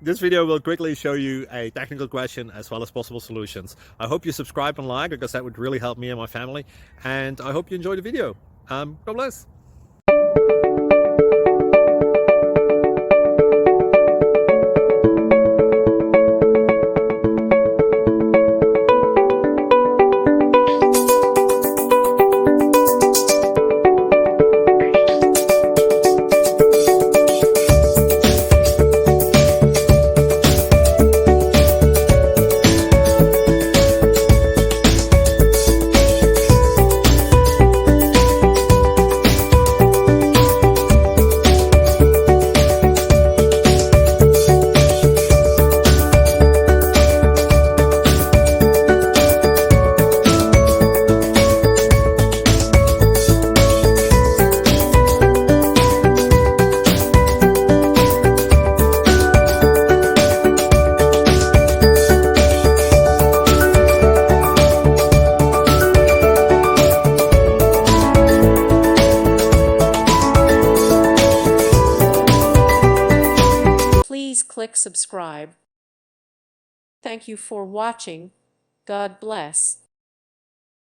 This video will quickly show you a technical question as well as possible solutions. I hope you subscribe and like, because that would really help me and my family. And I hope you enjoy the video. God bless. Please click subscribe. Thank you for watching. God bless.